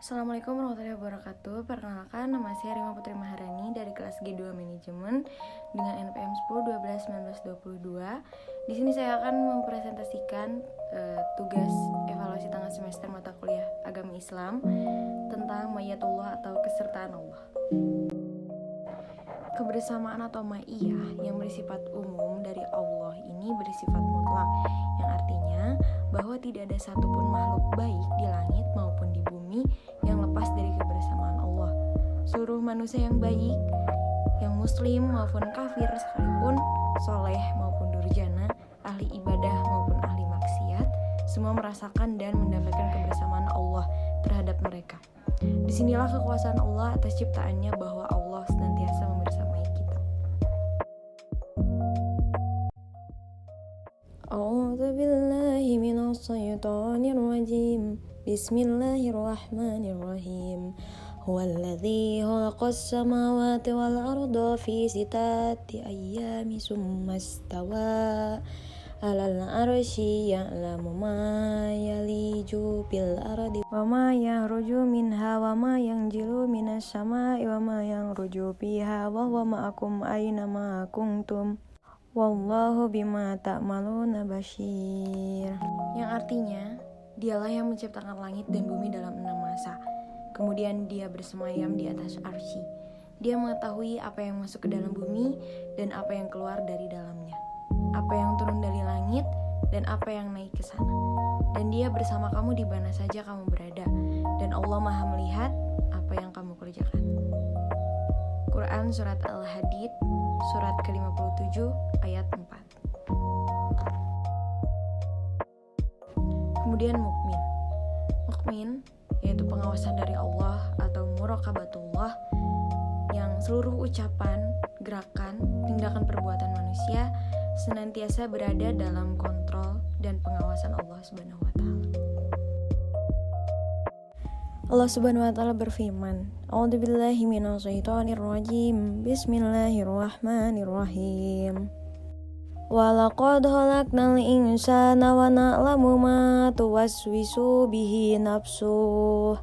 Assalamualaikum warahmatullahi wabarakatuh. Perkenalkan, nama saya Rima Putri Maharani dari kelas G2 Manajemen dengan NPM 10 12 19 22. Di sini saya akan mempresentasikan tugas evaluasi tengah semester mata kuliah Agama Islam tentang Ma'iyatullah atau kesertaan Allah. Kebersamaan atau ma'iyah yang bersifat umum dari Allah ini bersifat mutlak, yang artinya bahwa tidak ada satupun makhluk baik di langit maupun di bumi yang lepas dari kebersamaan Allah. Seluruh manusia yang baik, yang muslim maupun kafir sekalipun, soleh maupun durjana, ahli ibadah maupun ahli maksiat, semua merasakan dan mendapatkan kebersamaan Allah terhadap mereka. Disinilah kekuasaan Allah atas ciptaannya, bahwa Allah senantiasa membersamai kita. A'udzu billahi minasy syaithanir rajim. Bismillahirrahmanirrahim. Huwallazi khalaqas samawati wal arda fi sittati ayyamin tsumma istawa 'alal 'arsy ya'lamu ma yaliju bil ardi wa ma yakhruju minha wa ma yanzilu minas samaa'i wa ma yakhruju fiha wa huwa ma'akum aina ma kuntum wallahu bima ta'maluna basyir. Yang artinya, Dialah yang menciptakan langit dan bumi dalam 6 masa. Kemudian Dia bersemayam di atas arsy. Dia mengetahui apa yang masuk ke dalam bumi dan apa yang keluar dari dalamnya, apa yang turun dari langit dan apa yang naik ke sana. Dan Dia bersama kamu di mana saja kamu berada, dan Allah Maha melihat apa yang kamu kerjakan. Quran Surat Al-Hadid, surat ke-57, ayat 4. Kemudian mukmin yaitu pengawasan dari Allah atau muraqabatullah, yang seluruh ucapan, gerakan, tindakan perbuatan manusia senantiasa berada dalam kontrol dan pengawasan Allah Subhanahu wa taala. Allah Subhanahu wa taala berfirman, A'udzubillahi minasyaitonir rajim. Bismillahirrahmanirrahim. Walaqad khalaqnal insana wa na'lamu ma tuwaswisu bihi nafsuh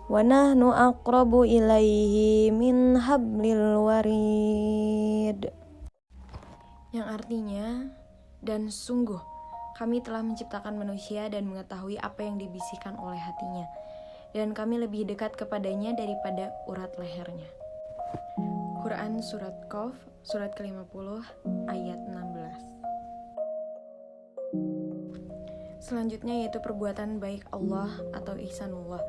wa nahnu aqrabu ilaihi min hablil warid. Yang artinya, dan sungguh kami telah menciptakan manusia dan mengetahui apa yang dibisikkan oleh hatinya, dan kami lebih dekat kepadanya daripada urat lehernya. Quran Surat Qaf, surat ke-50, ayat 16. Selanjutnya yaitu perbuatan baik Allah atau ihsanullah,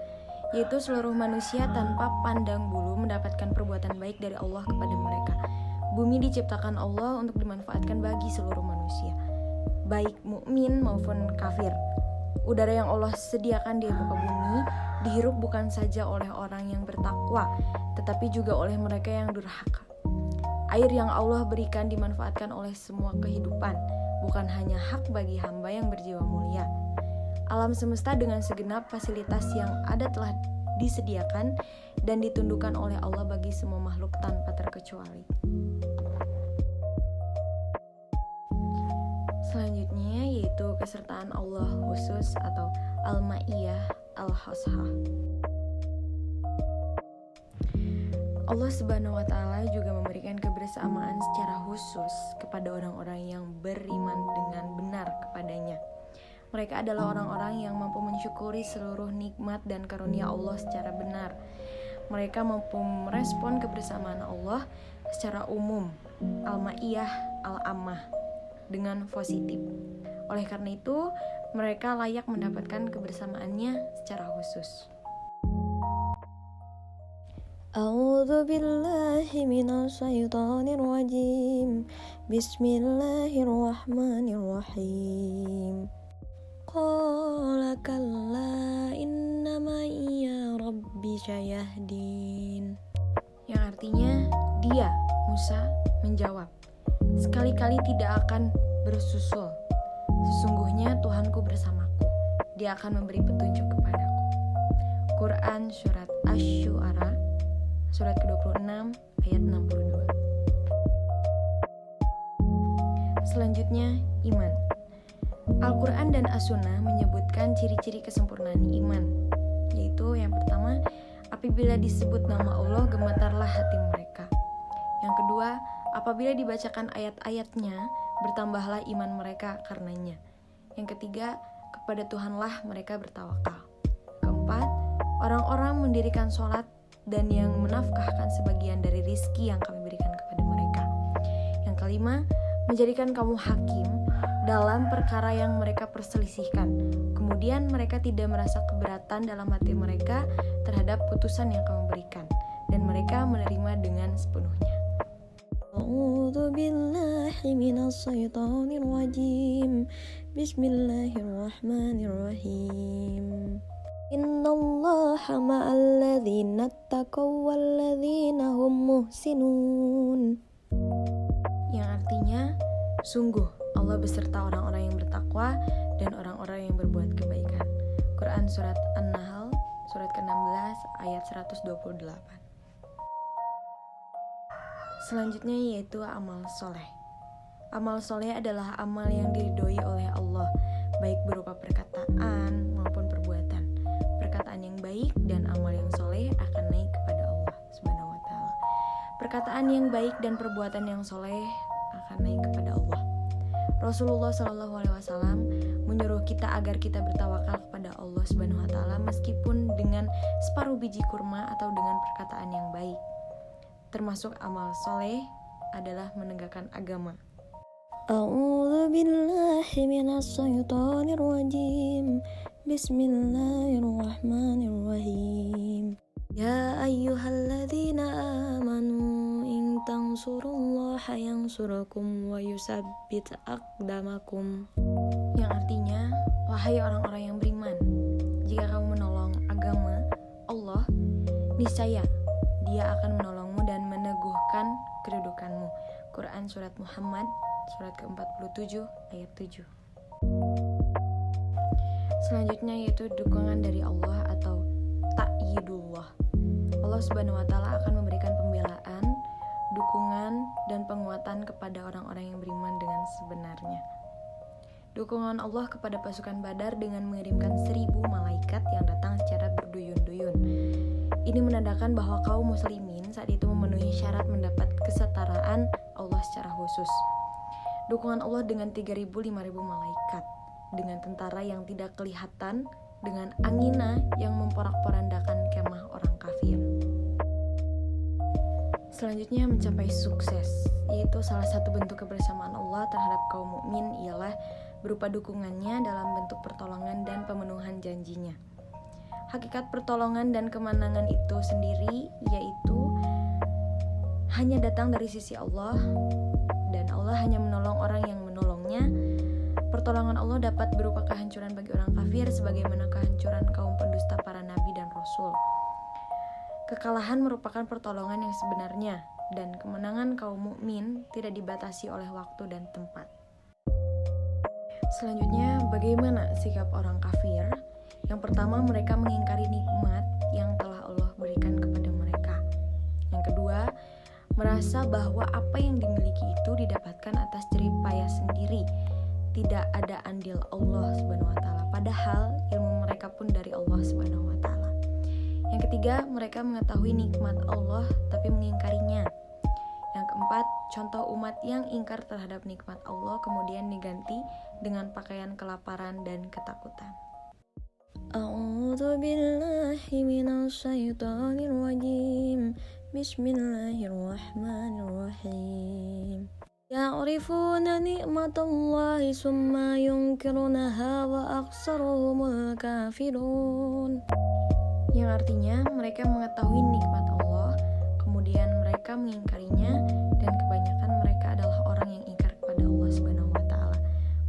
yaitu seluruh manusia tanpa pandang bulu mendapatkan perbuatan baik dari Allah kepada mereka. Bumi diciptakan Allah untuk dimanfaatkan bagi seluruh manusia, baik mukmin maupun kafir. Udara yang Allah sediakan di muka bumi dihirup bukan saja oleh orang yang bertakwa, tetapi juga oleh mereka yang durhaka. Air yang Allah berikan dimanfaatkan oleh semua kehidupan, bukan hanya hak bagi hamba yang berjiwa mulia. Alam semesta dengan segenap fasilitas yang ada telah disediakan dan ditundukkan oleh Allah bagi semua makhluk tanpa terkecuali. Selanjutnya yaitu kesertaan Allah khusus atau Al-Ma'iyah Al-Khasah. Allah Subhanahu wa taala juga memberikan kebersamaan secara khusus kepada orang-orang yang beriman dengan benar kepadanya. Mereka adalah orang-orang yang mampu mensyukuri seluruh nikmat dan karunia Allah secara benar. Mereka mampu merespon kebersamaan Allah secara umum, Al-Ma'iyah Al-Ammah, dengan positif. Oleh karena itu, mereka layak mendapatkan kebersamaannya secara khusus. A'udzu billahi minasy syaithanir rajim. Bismillahirrahmanirrahim. Qala kalla inna ma'iya rabbi sayahdin. Yang artinya, dia, Musa, menjawab, sekali-kali tidak akan bersusul. Sesungguhnya Tuhanku bersamaku. Dia akan memberi petunjuk kepadaku. Quran Surat Asy-Syu'ara, surat ke-26, ayat 62. Selanjutnya, iman. Al-Quran dan As-Sunnah menyebutkan ciri-ciri kesempurnaan iman, yaitu yang pertama, apabila disebut nama Allah gemetarlah hati mereka. Yang kedua, apabila dibacakan ayat-ayatnya bertambahlah iman mereka karenanya. Yang ketiga, kepada Tuhanlah mereka bertawakal. Keempat, orang-orang mendirikan sholat dan yang menafkahkan sebagian dari rizki yang kami berikan kepada mereka. Yang kelima, menjadikan kamu hakim dalam perkara yang mereka perselisihkan. Kemudian mereka tidak merasa keberatan dalam hati mereka terhadap putusan yang kamu berikan, dan mereka menerima dengan sepenuhnya. A'udzu billahi minas syaitonir rajim. Bismillahirrahmanirrahim. Innallaha ma'al ladzina taqaw wal ladzina hum muhsinun. Yang artinya, sungguh Allah beserta orang-orang yang bertakwa dan orang-orang yang berbuat kebaikan. Quran Surat An-Nahl, surat ke-16, ayat 128. Selanjutnya yaitu amal soleh. Amal soleh adalah amal yang diridhoi oleh Allah, baik berupa perkataan maupun perbuatan. Perkataan yang baik dan amal yang soleh akan naik kepada Allah Subhanahu wa Ta'ala. Perkataan yang baik dan perbuatan yang soleh akan naik kepada Allah. Rasulullah SAW menyuruh kita agar kita bertawakal kepada Allah Subhanahu wa Ta'ala meskipun dengan separuh biji kurma atau dengan perkataan yang baik. Termasuk amal soleh adalah menegakkan agama. A'udzu billahi minas syaitonir rajim. Bismillahirrahmanirrahim. Ya ayyuhalladzina amanu in tansurullaha yansurkum wa yusabbit aqdamakum. Yang artinya, wahai orang-orang yang beriman, jika kamu menolong agama Allah, niscaya Dia akan menolongmu dan meneguhkan kedudukanmu. Quran Surat Muhammad, surat ke-47, ayat 7. Selanjutnya yaitu dukungan dari Allah atau ta'yidullah. Allah Subhanahu wa Ta'ala akan memberikan pembelaan, dukungan, dan penguatan kepada orang-orang yang beriman dengan sebenarnya. Dukungan Allah kepada pasukan Badar dengan mengirimkan 1000 malaikat yang datang secara berduyun-duyun. Ini menandakan bahwa kaum muslimin saat itu memenuhi syarat mendapat kesetaraan Allah secara khusus. Dukungan Allah dengan 3.000-5.000 malaikat, dengan tentara yang tidak kelihatan, dengan angina yang memporak-porandakan kemah orang kafir. Selanjutnya mencapai sukses, yaitu salah satu bentuk kebersamaan Allah terhadap kaum mukmin ialah berupa dukungannya dalam bentuk pertolongan dan pemenuhan janjinya. Hakikat pertolongan dan kemenangan itu sendiri yaitu hanya datang dari sisi Allah, dan Allah hanya menolong orang yang menolongnya. Pertolongan Allah dapat berupa kehancuran bagi orang kafir sebagaimana kehancuran kaum pendusta para nabi dan rasul. Kekalahan merupakan pertolongan yang sebenarnya, dan kemenangan kaum mukmin tidak dibatasi oleh waktu dan tempat. Selanjutnya, bagaimana sikap orang kafir? Yang pertama, mereka mengingkari nikmat yang telah Allah berikan kepada mereka. Yang kedua, merasa bahwa apa yang dimiliki itu didapatkan atas jerih payah sendiri, tidak ada andil Allah Subhanahu wa Ta'ala, padahal ilmu mereka pun dari Allah Subhanahu wa Ta'ala. Yang ketiga, mereka mengetahui nikmat Allah tapi mengingkarinya. Yang keempat, contoh umat yang ingkar terhadap nikmat Allah kemudian diganti dengan pakaian kelaparan dan ketakutan. A'udzu billahi minasy syaithanir rajim. Bismillahirrahmanirrahim. Ya'rifuna ni'matallahi summa yunkirunaha wa aktsaruhumul kafirun. Yang artinya mereka mengetahui nikmat Allah, kemudian mereka mengingkarinya, dan kebanyakan mereka adalah orang yang ingkar kepada Allah Subhanahu wa Ta'ala.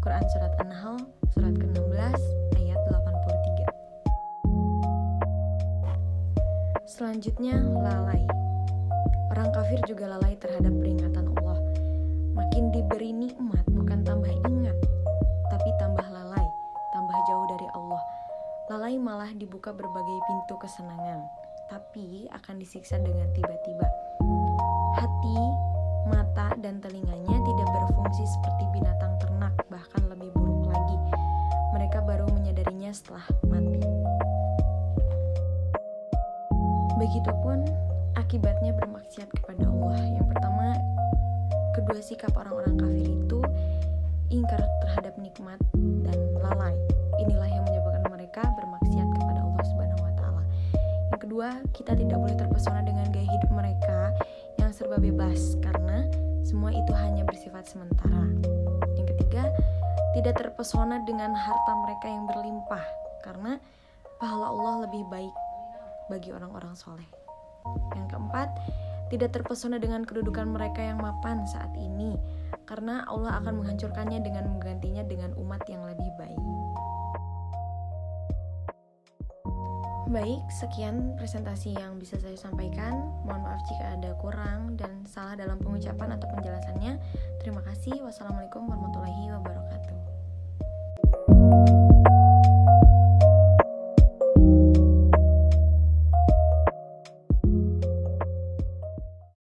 Quran Surat An-Nahl, surat ke-16, ayat 83. Selanjutnya, lalai. Orang kafir juga lalai terhadap peringatan Allah. Makin diberi nikmat bukan tambah ingat, tapi tambah lalai, tambah jauh dari Allah. Lalai malah dibuka berbagai pintu kesenangan, tapi akan disiksa dengan tiba-tiba. Hati, mata, dan telinganya tidak berfungsi seperti binatang ternak, bahkan lebih buruk lagi. Mereka baru menyadarinya setelah mati. Begitupun akibatnya bermaksiat kepada Allah. Yang pertama, kedua sikap orang-orang kafir itu ingkar terhadap nikmat dan lalai. Inilah yang menyebabkan mereka bermaksiat kepada Allah Subhanahu wa taala. Yang kedua, kita tidak boleh terpesona dengan gaya hidup mereka yang serba bebas karena semua itu hanya bersifat sementara. Yang ketiga, tidak terpesona dengan harta mereka yang berlimpah karena pahala Allah lebih baik bagi orang-orang soleh. Yang keempat, tidak terpesona dengan kedudukan mereka yang mapan saat ini karena Allah akan menghancurkannya dengan menggantinya dengan umat yang lebih baik. Baik, sekian presentasi yang bisa saya sampaikan. Mohon maaf jika ada kurang dan salah dalam pengucapan atau penjelasannya. Terima kasih. Wassalamualaikum warahmatullahi wabarakatuh.